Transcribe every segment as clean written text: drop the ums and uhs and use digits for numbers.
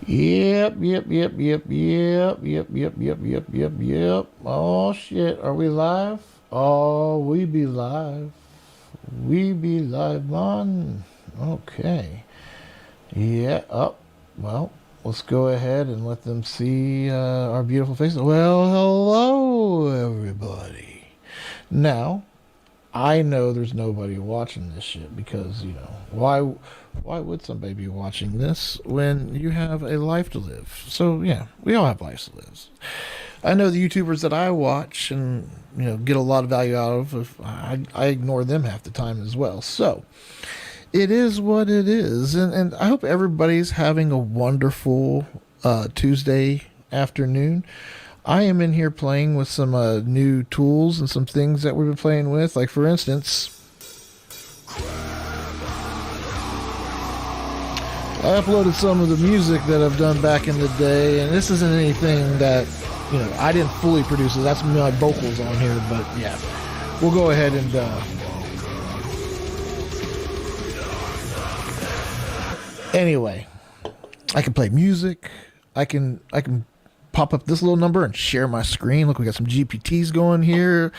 Yep. Oh shit, are we live? Oh, we be live. We be live, man. Okay. Yeah, well, let's go ahead and let them see our beautiful faces. Well, hello, everybody. Now, I know there's nobody watching this shit because, why would somebody be watching this when you have a life to live? So, yeah, we all have lives to live. I know the YouTubers that I watch and, get a lot of value out of, I ignore them half the time as well. So, it is what it is. And I hope everybody's having a wonderful Tuesday afternoon. I am in here playing with some new tools and some things that we've been playing with. Like, for instance, I uploaded some of the music that I've done back in the day, and this isn't anything that, I didn't fully produce it. That's my vocals on here, but yeah, we'll go ahead and anyway, I can play music. I can pop up this little number and share my screen. Look, we got some GPTs going here.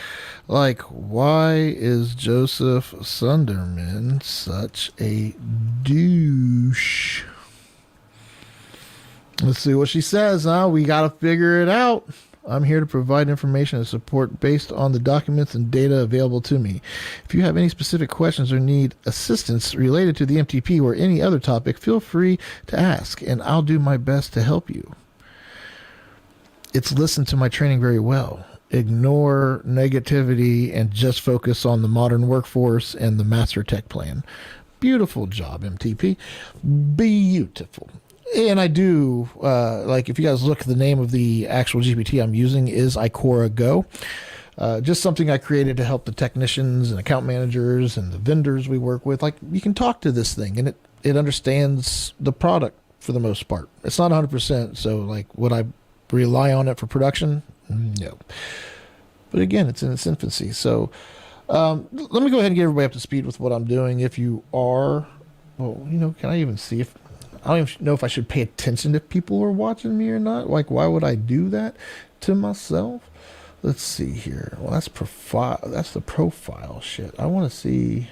Like, why is Joseph Sunderman such a douche? Let's see what she says. We got to figure it out. I'm here to provide information and support based on the documents and data available to me. If you have any specific questions or need assistance related to the MTP or any other topic, feel free to ask, and I'll do my best to help you. It's listened to my training very well. Ignore negativity and just focus on the modern workforce and the master tech plan. Beautiful job, MTP. Beautiful. And I do, if you guys look, the name of the actual GPT I'm using is Icora Go. Just something I created to help the technicians and account managers and the vendors we work with. Like, you can talk to this thing, and it understands the product for the most part. It's not 100%, so, would I rely on it for production? No. But again, it's in its infancy. So let me go ahead and get everybody up to speed with what I'm doing. If you are, can I even see if... I don't even know if I should pay attention if people are watching me or not. Like, why would I do that to myself? Let's see here. Well, that's profile. That's the profile shit. I want to see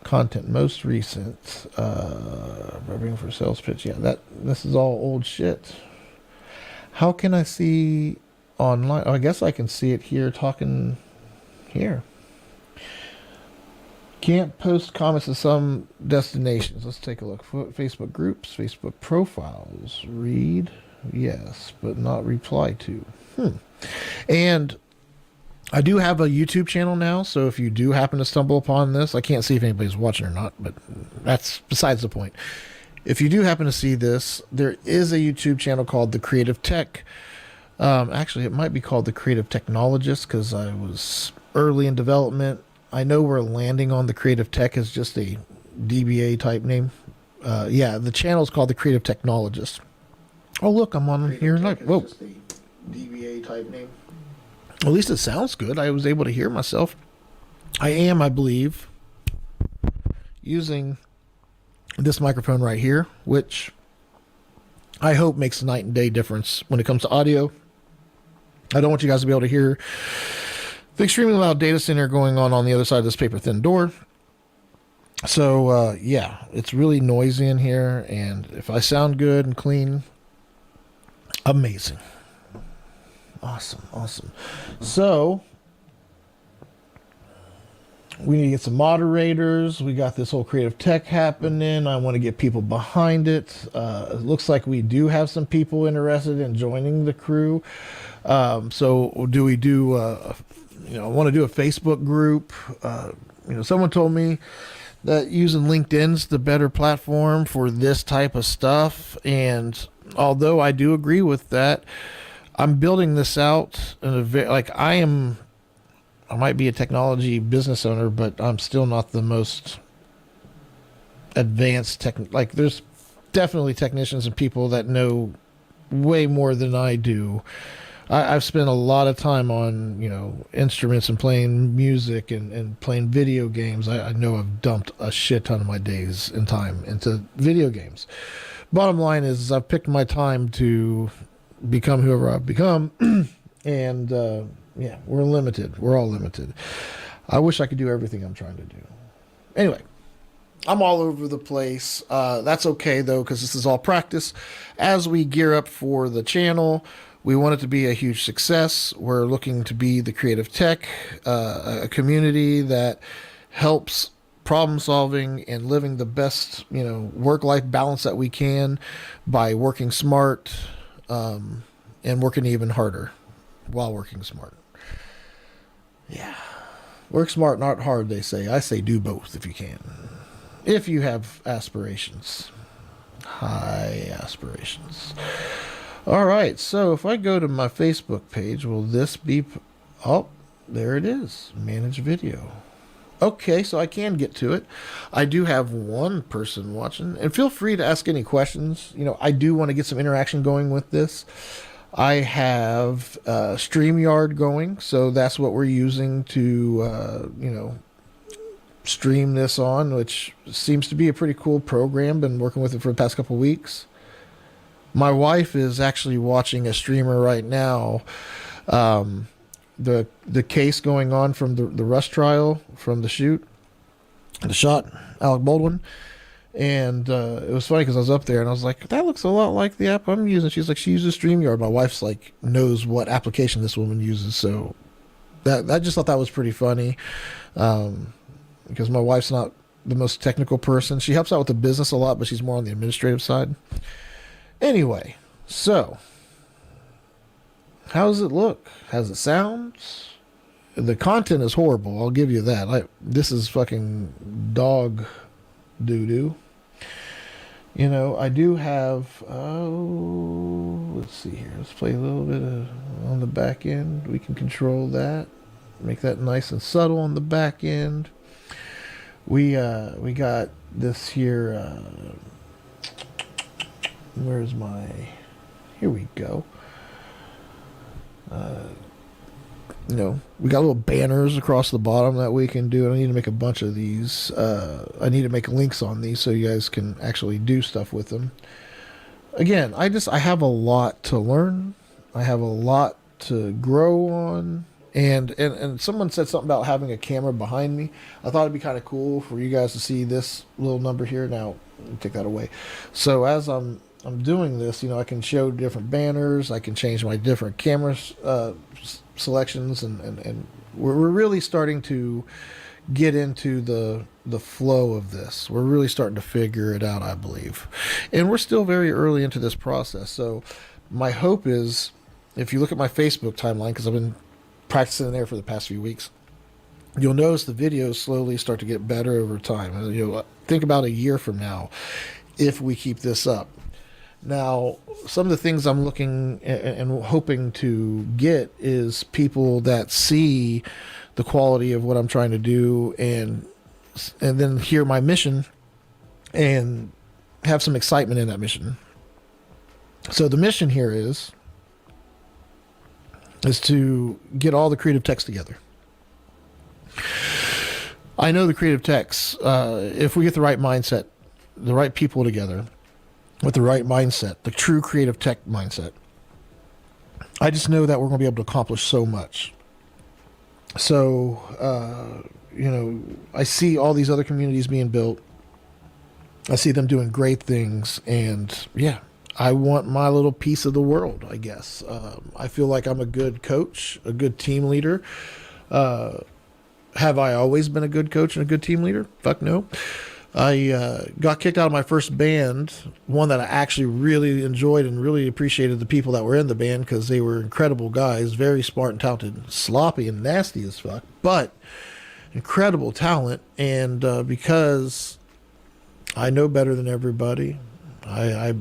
content most recent. Preparing for sales pitch. Yeah, this is all old shit. How can I see online? Oh, I guess I can see it here. Talking here. Can't post comments to some destinations. Let's take a look. Facebook groups, Facebook profiles. Read, yes, but not reply to. And I do have a YouTube channel now, so if you do happen to stumble upon this, I can't see if anybody's watching or not, but that's besides the point. If you do happen to see this, there is a YouTube channel called The Creative Tech. Actually, it might be called The Creative Technologist because I was early in development. I know we're landing on The Creative Tech as just a DBA type name. Yeah, the channel is called The Creative Technologist. Oh, look, I'm on here. Whoa. Just a DBA type name. At least it sounds good. I was able to hear myself. I am, I believe, using this microphone right here, which I hope makes a night and day difference when it comes to audio. I don't want you guys to be able to hear the extremely loud data center going on the other side of this paper thin door. So, yeah, it's really noisy in here. And if I sound good and clean, amazing. Awesome. So, we need to get some moderators. We got this whole creative tech happening. I want to get people behind it. It looks like we do have some people interested in joining the crew. So do we do, I want to do a Facebook group. Someone told me that using LinkedIn's the better platform for this type of stuff. And although I do agree with that, I'm building this out in I might be a technology business owner, but I'm still not the most advanced there's definitely technicians and people that know way more than I do. I've spent a lot of time on, instruments and playing music and playing video games. I know I've dumped a shit ton of my days and time into video games. bottom line is I've picked my time to become whoever I've become. And yeah, we're limited. We're all limited. I wish I could do everything I'm trying to do. Anyway, I'm all over the place. That's okay though, because this is all practice. As we gear up for the channel, we want it to be a huge success. We're looking to be the creative tech, a community that helps problem solving and living the best, work-life balance that we can by working smart, and working even harder while working smart. Yeah. Work smart, not hard, they say. I say do both if you can. If you have aspirations. High aspirations. All right, so if I go to my Facebook page, will this be... Oh, there it is. Manage video. Okay, so I can get to it. I do have one person watching. And feel free to ask any questions. I do want to get some interaction going with this. I have StreamYard going, so that's what we're using to, stream this on, which seems to be a pretty cool program. Been working with it for the past couple weeks. My wife is actually watching a streamer right now. The case going on from the Rush trial, from the shot, Alec Baldwin. And it was funny because I was up there and I was like, that looks a lot like the app I'm using. She's like, she uses StreamYard. My wife's like, knows what application this woman uses. So I just thought that was pretty funny. Because my wife's not the most technical person. She helps out with the business a lot, but she's more on the administrative side. Anyway, so how does it look? How does it sound? The content is horrible. I'll give you that. This is fucking dog doo-doo. I do have, let's see here. Let's play a little bit on the back end. We can control that. Make that nice and subtle on the back end. We got this here, where's my, here we go. We got little banners across the bottom that we can do. I need to make a bunch of these. I need to make links on these so you guys can actually do stuff with them. Again, I have a lot to learn. I have a lot to grow on. And someone said something about having a camera behind me. I thought it'd be kind of cool for you guys to see this little number here. Now, take that away. So as I'm doing this, I can show different banners. I can change my different camera selections, and we're really starting to get into the flow of this. We're really starting to figure it out, I believe. And we're still very early into this process. So my hope is, if you look at my Facebook timeline, because I've been practicing there for the past few weeks, you'll notice the videos slowly start to get better over time. Think about a year from now, if we keep this up. Now, some of the things I'm looking and hoping to get is people that see the quality of what I'm trying to do, and then hear my mission and have some excitement in that mission. So the mission here is to get all the creative techs together. I know the creative techs, if we get the right mindset, the right people together, with the right mindset, the true creative tech mindset, I just know that we're going to be able to accomplish so much. So, I see all these other communities being built. I see them doing great things, and yeah, I want my little piece of the world, I guess. I feel like I'm a good coach, a good team leader. Have I always been a good coach and a good team leader? Fuck no. I got kicked out of my first band, one that I actually really enjoyed and really appreciated the people that were in the band, because they were incredible guys, very smart and talented, sloppy and nasty as fuck, but incredible talent. And because I know better than everybody, I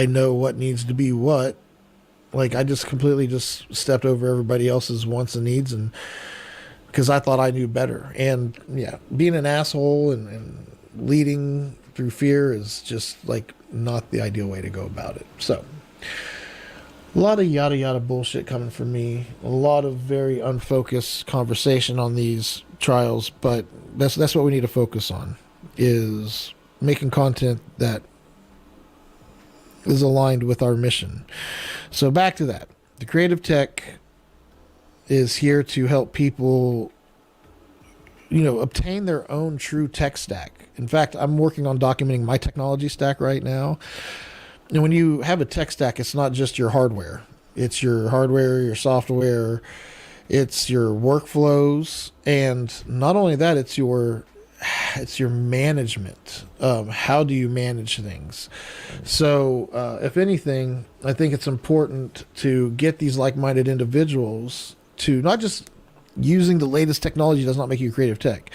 know what needs to be what. Like, I just completely just stepped over everybody else's wants and needs, and because I thought I knew better. And yeah, being an asshole and leading through fear is just like not the ideal way to go about it. So a lot of yada yada bullshit coming from me, a lot of very unfocused conversation on these trials, but that's what we need to focus on, is making content that is aligned with our mission. So back to that. The creative tech is here to help people, obtain their own true tech stack. In fact, I'm working on documenting my technology stack right now. And when you have a tech stack, it's not just your hardware. It's your hardware, your software, it's your workflows, and not only that, it's your management. How do you manage things? So, if anything, I think it's important to get these like-minded individuals to not just using the latest technology does not make you creative tech.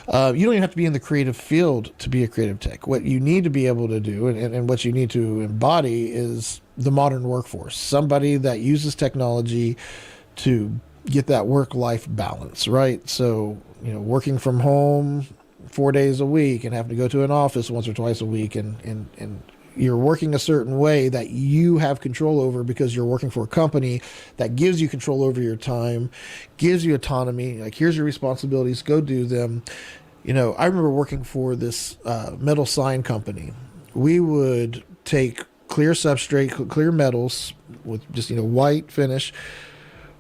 You don't even have to be in the creative field to be a creative tech. What you need to be able to do and what you need to embody is the modern workforce. Somebody that uses technology to get that work-life balance, right? So, working from home 4 days a week and having to go to an office once or twice a week, and you're working a certain way that you have control over because you're working for a company that gives you control over your time, gives you autonomy. Like, here's your responsibilities, go do them. I remember working for this metal sign company. We would take clear substrate, clear metals with just, white finish.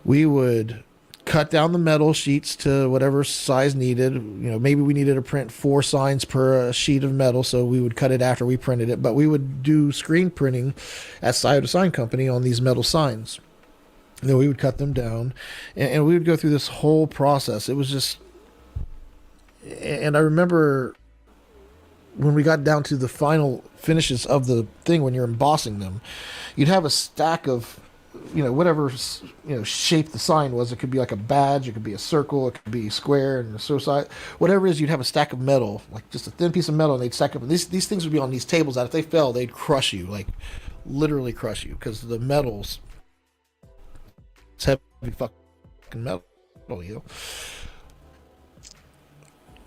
We would cut down the metal sheets to whatever size needed. Maybe we needed to print 4 signs per sheet of metal, so we would cut it after we printed it. But we would do screen printing at Scioto Sign Company on these metal signs. And then we would cut them down, and we would go through this whole process. It was just, and I remember when we got down to the final finishes of the thing, when you're embossing them, you'd have a stack of whatever shape the sign was. It could be like a badge, it could be a circle, it could be square and so side, whatever it is. You'd have a stack of metal, like just a thin piece of metal, and they'd stack up. And these things would be on these tables that if they fell, they'd crush you, like literally crush you, because the metals, it's heavy fucking metal.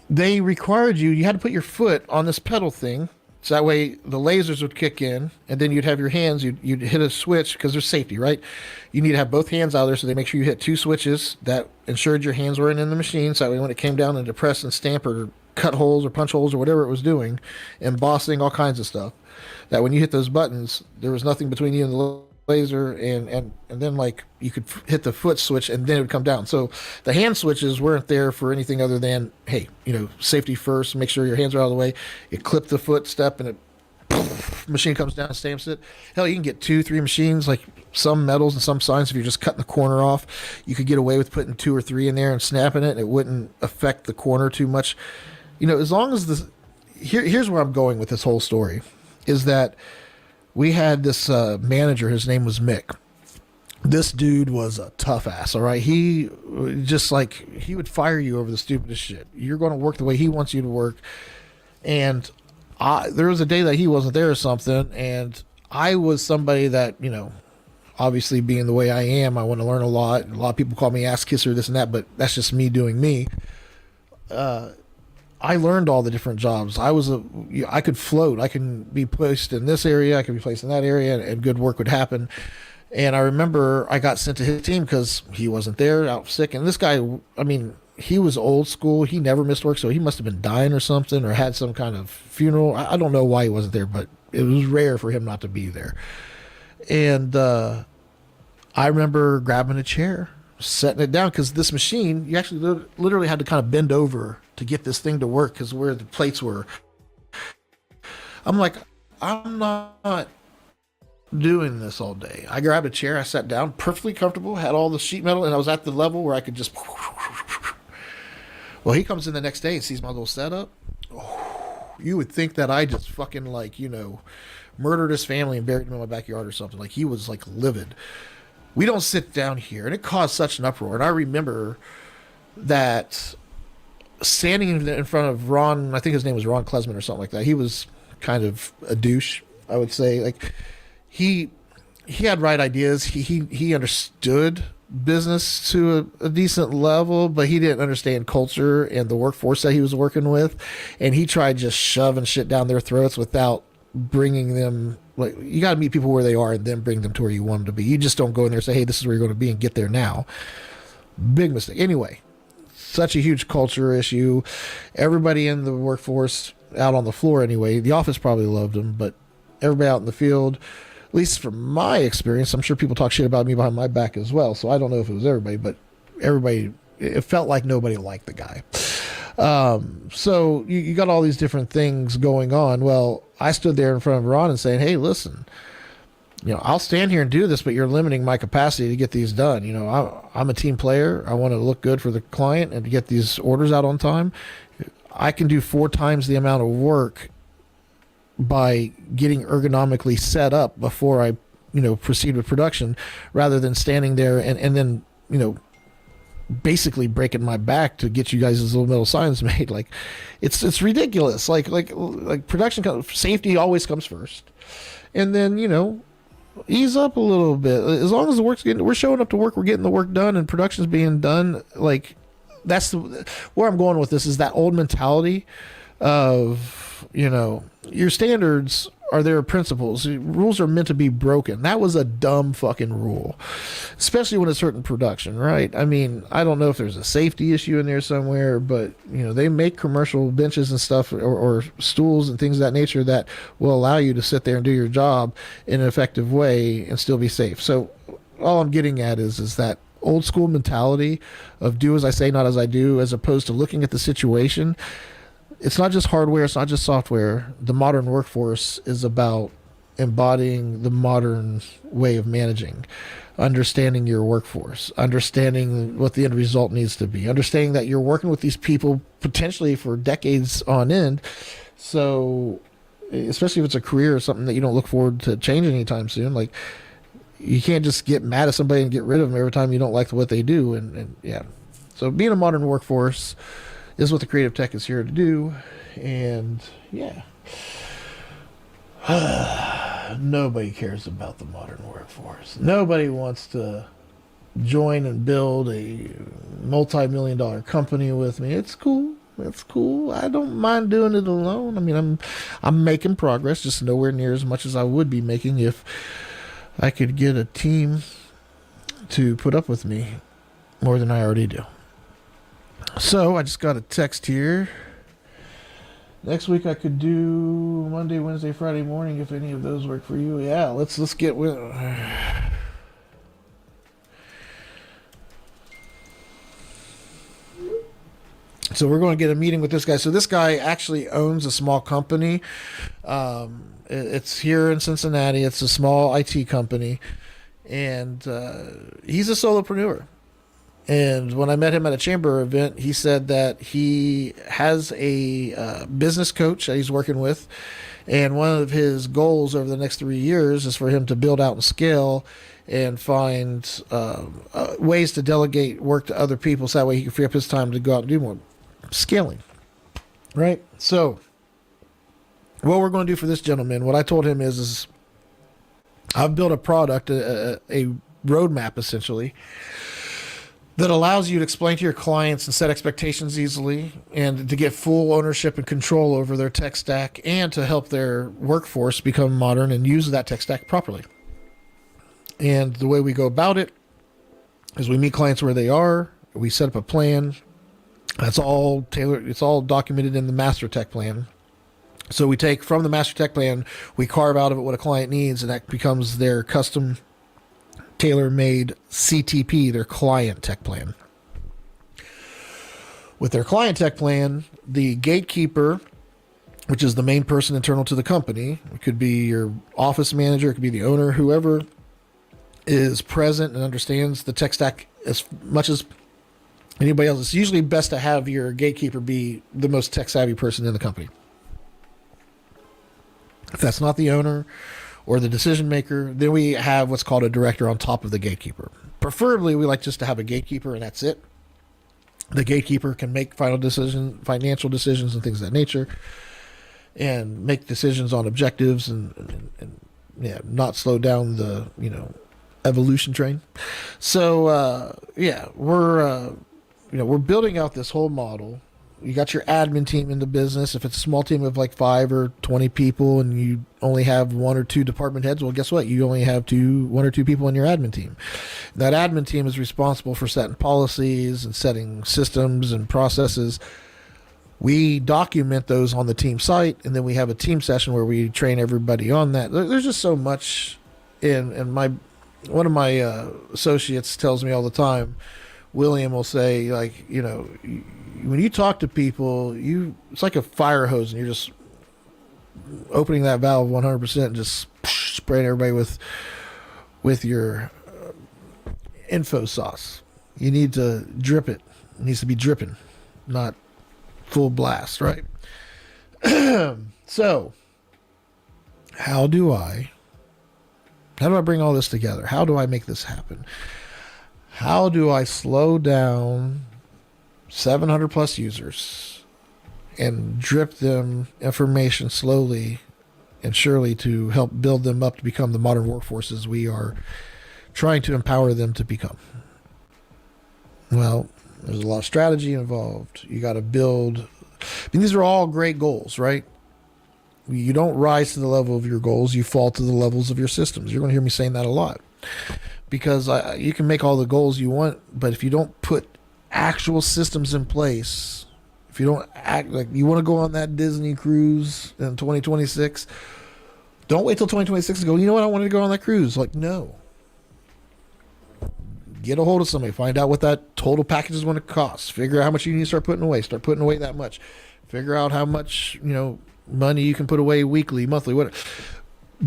They required you had to put your foot on this pedal thing. So that way the lasers would kick in, and then you'd have your hands, you'd hit a switch because there's safety, right? You need to have both hands out there, so they make sure you hit 2 switches that ensured your hands weren't in the machine. So that way when it came down and depressed and stamped or cut holes or punch holes or whatever it was doing, embossing, all kinds of stuff, that when you hit those buttons, there was nothing between you and the laser, and then like you could hit the foot switch and then it would come down. So the hand switches weren't there for anything other than, hey, safety first, make sure your hands are out of the way. You clip the foot step and it machine comes down and stamps it. Hell, you can get 2-3 machines, like some metals and some signs. If you're just cutting the corner off, you could get away with putting 2 or 3 in there and snapping it, and it wouldn't affect the corner too much. As long as here's where I'm going with this whole story, is that we had this manager. His name was Mick. This dude was a tough ass, all right? He would fire you over the stupidest shit. You're going to work the way he wants you to work. And there was a day that he wasn't there or something, and I was somebody that, obviously being the way I am, I want to learn a lot. A lot of people call me ass kisser, this and that, but that's just me doing me. I learned all the different jobs. I could float. I can be placed in this area. I could be placed in that area, and good work would happen. And I remember I got sent to his team because he wasn't there, out sick. And this guy, he was old school. He never missed work, so he must have been dying or something, or had some kind of funeral. I don't know why he wasn't there, but it was rare for him not to be there. And I remember grabbing a chair, setting it down, because this machine, you actually literally had to kind of bend over to get this thing to work because where the plates were. I'm like, I'm not doing this all day. I grabbed a chair, I sat down, perfectly comfortable, had all the sheet metal, and I was at the level where I could just. Well, he comes in the next day and sees my little setup. Oh, you would think that I just fucking murdered his family and buried him in my backyard or something. Like, he was like livid. We don't sit down here, and it caused such an uproar. And I remember that standing in front of Ron, I think his name was Ron Klesman or something like that. He was kind of a douche, I would say. Like, he had right ideas. He understood business to a decent level, but he didn't understand culture and the workforce that he was working with. And he tried just shoving shit down their throats without bringing them. Like, you got to meet people where they are and then bring them to where you want them to be. You just don't go in there and say, hey, this is where you're going to be, and get there now. Big mistake. Anyway, such a huge culture issue. Everybody in the workforce, out on the floor anyway, the office probably loved him, but everybody out in the field, at least from my experience, I'm sure people talk shit about me behind my back as well. So I don't know if it was everybody, but everybody, it felt like nobody liked the guy. So you got all these different things going on. Well, I stood there in front of Ron and saying, hey, listen, I'll stand here and do this, but you're limiting my capacity to get these done. I'm a team player. I want to look good for the client and to get these orders out on time. I can do 4 times the amount of work by getting ergonomically set up before I, proceed with production, rather than standing there and then, basically breaking my back to get you guys' little metal signs made. Like, it's ridiculous. Like production safety always comes first, and then ease up a little bit. As long as we're showing up to work, we're getting the work done, and production's being done. Like, that's where I'm going with this, is that old mentality of, your standards are their principles. Rules are meant to be broken. That was a dumb fucking rule, especially when it's certain production, right? I mean, I don't know if there's a safety issue in there somewhere, but they make commercial benches and stuff, or stools and things of that nature, that will allow you to sit there and do your job in an effective way and still be safe. So all I'm getting at is that old school mentality of do as I say, not as I do, as opposed to looking at the situation. It's not just hardware, it's not just software. The modern workforce is about embodying the modern way of managing, understanding your workforce, understanding what the end result needs to be, understanding that you're working with these people potentially for decades on end. So, especially if it's a career or something that you don't look forward to changing anytime soon, like, you can't just get mad at somebody and get rid of them every time you don't like what they do. And yeah, so being a modern workforce is what the creative tech is here to do. And yeah, nobody cares about the modern workforce. Nobody wants to join and build a multi-million-dollar company with me. It's cool. It's cool. I don't mind doing it alone. I mean, I'm making progress, just nowhere near as much as I would be making if I could get a team to put up with me more than I already do. So I just got a text here. Next week I could do Monday, Wednesday, Friday morning if any of those work for you. Yeah, let's get with. So we're going to get a meeting with this guy. So this guy actually owns a small company. It's here in Cincinnati. It's a small IT company, and he's a solopreneur. And when I met him at a chamber event, he said that he has a business coach that he's working with. And one of his goals over the next 3 years is for him to build out and scale and find ways to delegate work to other people so that way he can free up his time to go out and do more scaling. Right? So what we're going to do for this gentleman, what I told him is I've built a product, a roadmap essentially, that allows you to explain to your clients and set expectations easily, and to get full ownership and control over their tech stack, and to help their workforce become modern and use that tech stack properly. And the way we go about it is we meet clients where they are. We set up a plan. That's all tailored. It's all documented in the master tech plan. So we take from the master tech plan, we carve out of it what a client needs, and that becomes their custom tailor-made CTP, their client tech plan. With their client tech plan, the gatekeeper, which is the main person internal to the company, it could be your office manager, it could be the owner, whoever is present and understands the tech stack as much as anybody else. It's usually best to have your gatekeeper be the most tech-savvy person in the company. If that's not the owner or the decision maker, then we have what's called a director on top of the gatekeeper. Preferably, we like just to have a gatekeeper and that's it. The gatekeeper can make financial decisions and things of that nature, and make decisions on objectives and not slow down the evolution train. So we're building out this whole model. You got your admin team in the business. If it's a small team of like 5 or 20 people and you only have 1 or 2 department heads, well, guess what? You only have 1 or 2 people in your admin team. That admin team is responsible for setting policies and setting systems and processes We document those on the team site, and then we have a team session where we train everybody on that. There's just so much in my one of my associates tells me all the time. William will say, like, when you talk to people, it's like a fire hose, and you're just opening that valve 100% and just spraying everybody with your info sauce. You need to drip it. It needs to be dripping, not full blast, right? So, how do I bring all this together? How do I make this happen? How do I slow down 700 plus users and drip them information slowly and surely to help build them up to become the modern workforces we are trying to empower them to become? Well, there's a lot of strategy involved. You got to build. These are all great goals, right? You don't rise to the level of your goals. You fall to the levels of your systems. You're going to hear me saying that a lot, because you can make all the goals you want, but if you don't put actual systems in place, if you don't act like you want to go on that Disney cruise in 2026, don't wait till 2026 to go, you know what, I wanted to go on that cruise. Like, no. Get a hold of somebody. Find out what that total package is going to cost. Figure out how much you need to start putting away. Start putting away that much. Figure out how much, money you can put away weekly, monthly, whatever.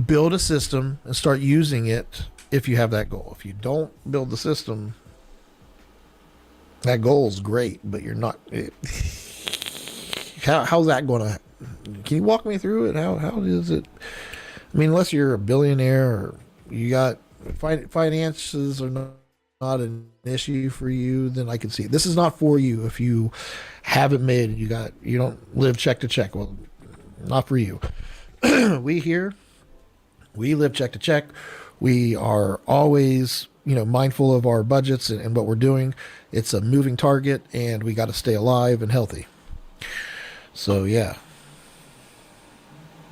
Build a system and start using it if you have that goal. If you don't build the system, that goal is great, but you're not. How's that going to? Can you walk me through it? How is it? I mean, unless you're a billionaire or you got finances are not an issue for you, then I can see it. This is not for you if you haven't made it. You don't live check to check. Well, not for you. We live check to check. We are always, mindful of our budgets and what we're doing. It's a moving target, and we got to stay alive and healthy. So, yeah.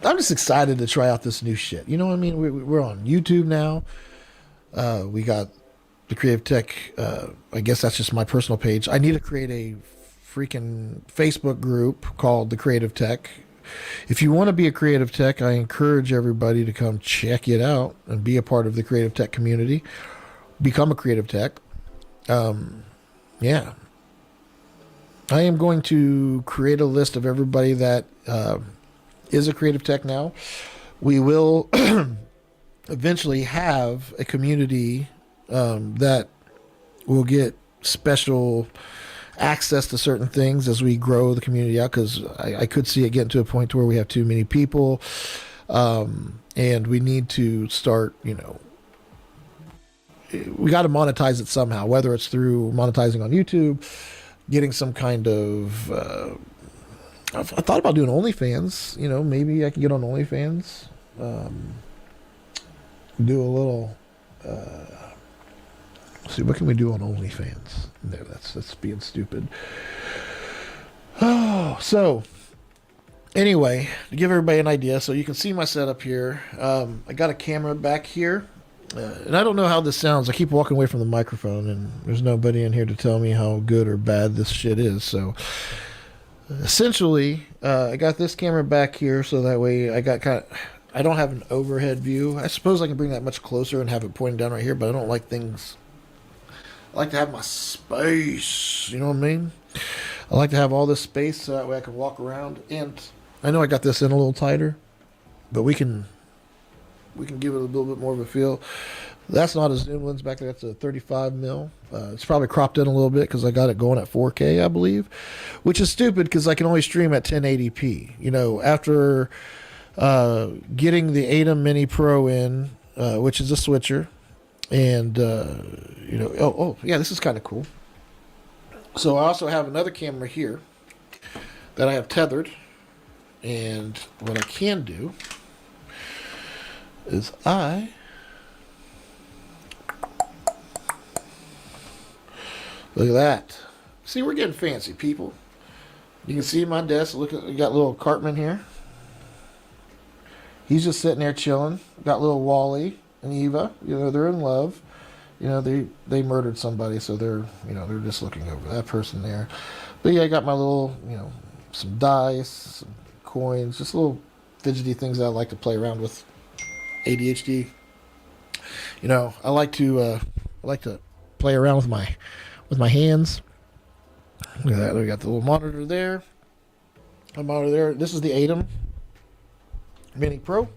I'm just excited to try out this new shit. You know what I mean? We're on YouTube now. We got the Creative Tech. I guess that's just my personal page. I need to create a freaking Facebook group called the Creative Tech. If you want to be a Creative Tech, I encourage everybody to come check it out and be a part of the Creative Tech community. Become a Creative Tech. Yeah. I am going to create a list of everybody that is a Creative Tech now. We will eventually have a community that will get special access to certain things as we grow the community out, because I could see it getting to a point where we have too many people, and we need to start, we got to monetize it somehow, whether it's through monetizing on YouTube, getting some kind of I thought about doing OnlyFans. Maybe I can get on OnlyFans, do a little see, what can we do on OnlyFans? No, that's being stupid. Oh, so anyway, to give everybody an idea, so you can see my setup here. I got a camera back here, and I don't know how this sounds. I keep walking away from the microphone, and there's nobody in here to tell me how good or bad this shit is. So essentially, I got this camera back here, so that way I don't have an overhead view. I suppose I can bring that much closer and have it pointing down right here, but I don't like things. I like to have my space, you know what I mean? I like to have all this space so that way I can walk around. And I know I got this in a little tighter, but we can give it a little bit more of a feel. That's not a zoom lens back there. That's a 35 mil. It's probably cropped in a little bit because I got it going at 4K, I believe, which is stupid because I can only stream at 1080p. After getting the ATEM Mini Pro in, which is a switcher, and yeah, this is kind of cool. So I also have another camera here that I have tethered, and what I can do is look at that. See, we're getting fancy, people. You can see my desk. Look at, we got little Cartman here. He's just sitting there chilling. Got little Wally and Eva. They're in love. They murdered somebody, so they're just looking over that person there. But yeah, I got my little, some dice, some coins, just little fidgety things that I like to play around with. ADHD. I like to play around with my hands. Look at that. We got the little monitor there. A monitor there. This is the ATEM Mini Pro.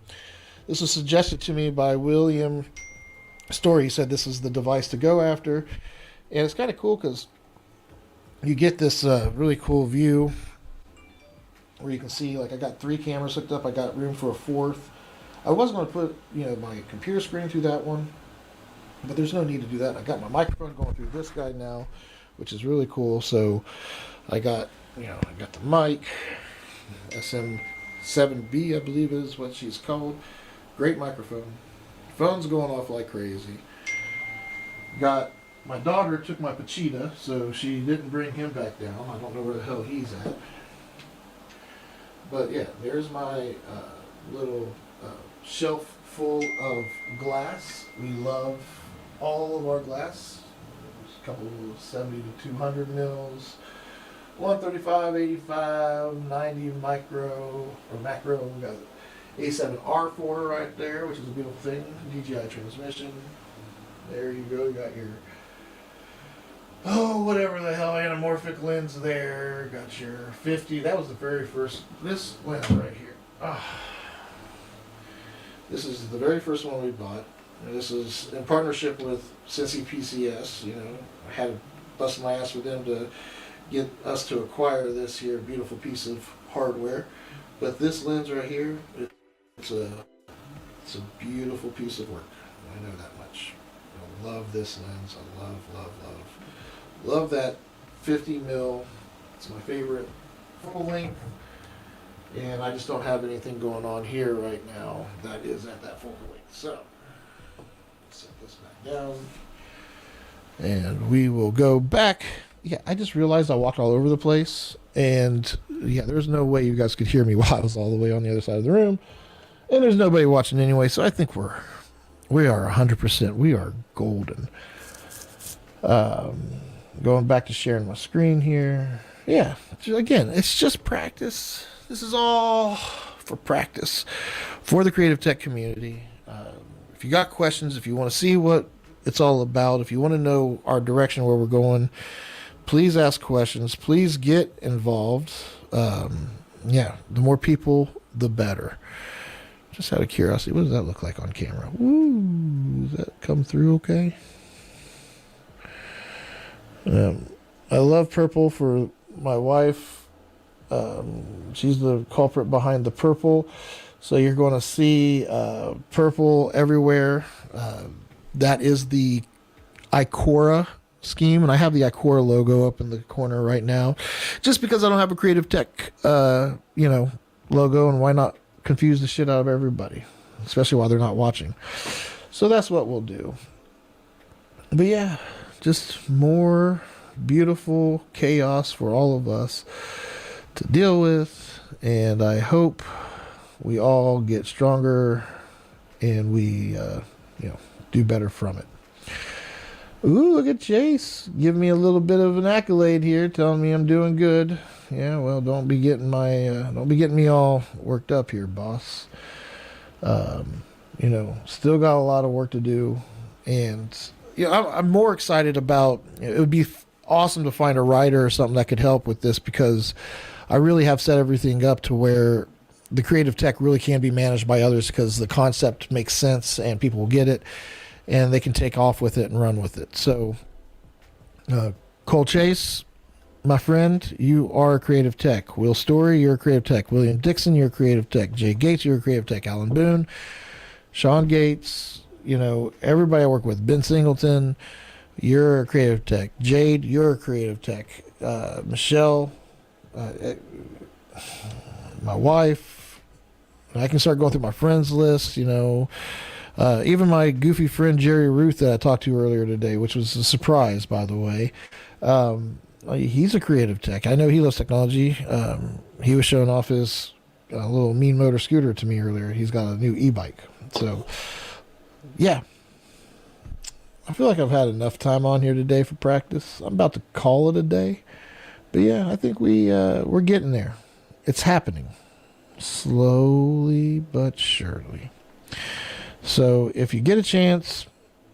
This was suggested to me by William Story. He said this is the device to go after, and it's kind of cool because you get this really cool view where you can see, like, I got 3 cameras hooked up. I got room for a 4th. I was going to put my computer screen through that one, but there's no need to do that. I got my microphone going through this guy now, which is really cool. So I got the mic, SM7B, I believe is what she's called. Great microphone. Phone's going off like crazy. My daughter took my Pachita, so she didn't bring him back down. I don't know where the hell he's at. But yeah, there's my little shelf full of glass. We love all of our glass. There's a couple of 70 to 200 mils, 135, 85, 90 micro or macro. We got A7R4 right there, which is a beautiful thing. DJI transmission. There you go. You got your whatever the hell anamorphic lens there. Got your 50. That was the very first. This lens right here. This is the very first one we bought. And this is in partnership with Cincy PCS. I had to bust my ass with them to get us to acquire this here beautiful piece of hardware. But this lens right here, it's a beautiful piece of work. I know that much. I love this lens. I love that 50 mil. It's my favorite full length. And I just don't have anything going on here right now that is at that focal length. So, set this back down. And we will go back. Yeah, I just realized I walked all over the place. And yeah, there's no way you guys could hear me while I was all the way on the other side of the room. And there's nobody watching anyway. So I think we are 100%. We are golden. Going back to sharing my screen here. Yeah, again, it's just practice. This is all for practice for the creative tech community. If you got questions, if you want to see what it's all about, if you want to know our direction where we're going, please ask questions. Please get involved. The more people, the better. Just out of curiosity, what does that look like on camera? Woo, does that come through okay? I love purple for my wife. She's the culprit behind the purple. So you're going to see purple everywhere. That is the Icora scheme. And I have the Icora logo up in the corner right now. Just because I don't have a creative tech, logo. And why not confuse the shit out of everybody? Especially while they're not watching. So that's what we'll do. But yeah, just more beautiful chaos for all of us to deal with, and I hope we all get stronger and we do better from it. Ooh, look at Chase giving me a little bit of an accolade here, telling me I'm doing good. Yeah, well, don't be getting me all worked up here, boss. Still got a lot of work to do, and I'm more excited about. It would be awesome to find a writer or something that could help with this, because I really have set everything up to where the creative tech really can be managed by others, because the concept makes sense and people will get it and they can take off with it and run with it. So, Cole Chase, my friend, you are a creative tech. Will Story, you're a creative tech. William Dixon, you're a creative tech. Jay Gates, you're a creative tech. Alan Boone, Sean Gates, everybody I work with. Ben Singleton, you're a creative tech. Jade, you're a creative tech. Michelle, my wife. I can start going through my friends list, even my goofy friend Jerry Ruth that I talked to earlier today, which was a surprise, by the way. He's a creative tech. I know he loves technology. He was showing off his little mean motor scooter to me earlier. He's got a new e-bike. So, yeah. I feel like I've had enough time on here today for practice. I'm about to call it a day. But yeah, I think we're getting there. It's happening. Slowly but surely. So if you get a chance,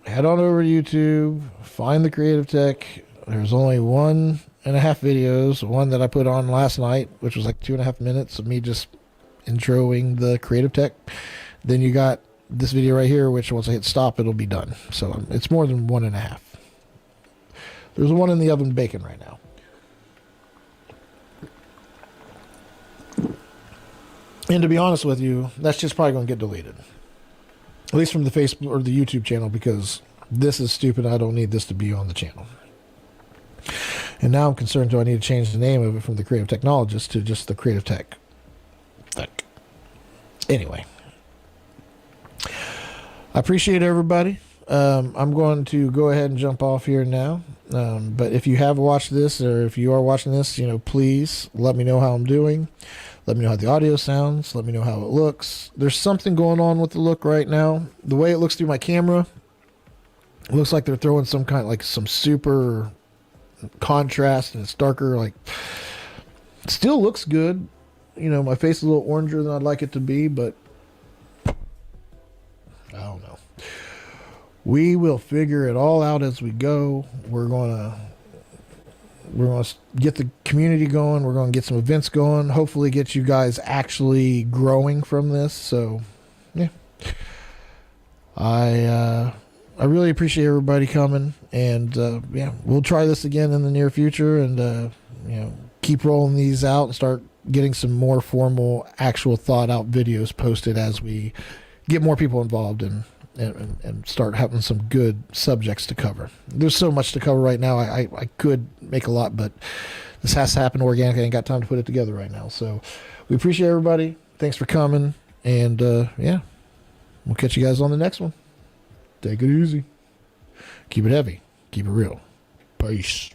head on over to YouTube, find the Creative Tech. There's only 1.5 videos. One that I put on last night, which was like 2.5 minutes of me just introing the Creative Tech. Then you got this video right here, which once I hit stop, it'll be done. So it's more than 1.5. There's one in the oven baking right now. And to be honest with you, that's just probably going to get deleted. At least from the Facebook or the YouTube channel, because this is stupid. I don't need this to be on the channel. And now I'm concerned, do I need to change the name of it from the Creative Technologist to just the Creative Tech? Anyway. I appreciate everybody. I'm going to go ahead and jump off here now. But if you have watched this, or if you are watching this, please let me know how I'm doing. Let me know how the audio sounds. Let me know how it looks. There's something going on with the look right now. The way it looks through my camera, it looks like they're throwing some kind of like some super contrast, and it's darker. Like, it still looks good. My face is a little oranger than I'd like it to be, but I don't know. We will figure it all out as we go. We're gonna get the community going. We're gonna get some events going. Hopefully, get you guys actually growing from this. So, yeah, I really appreciate everybody coming, and yeah, we'll try this again in the near future, and keep rolling these out and start getting some more formal, actual thought out videos posted as we get more people involved and start having some good subjects to cover. There's so much to cover right now. I could make a lot, but this has to happen organically. I ain't got time to put it together right now. So we appreciate everybody. Thanks for coming. And yeah, we'll catch you guys on the next one. Take it easy. Keep it heavy. Keep it real. Peace.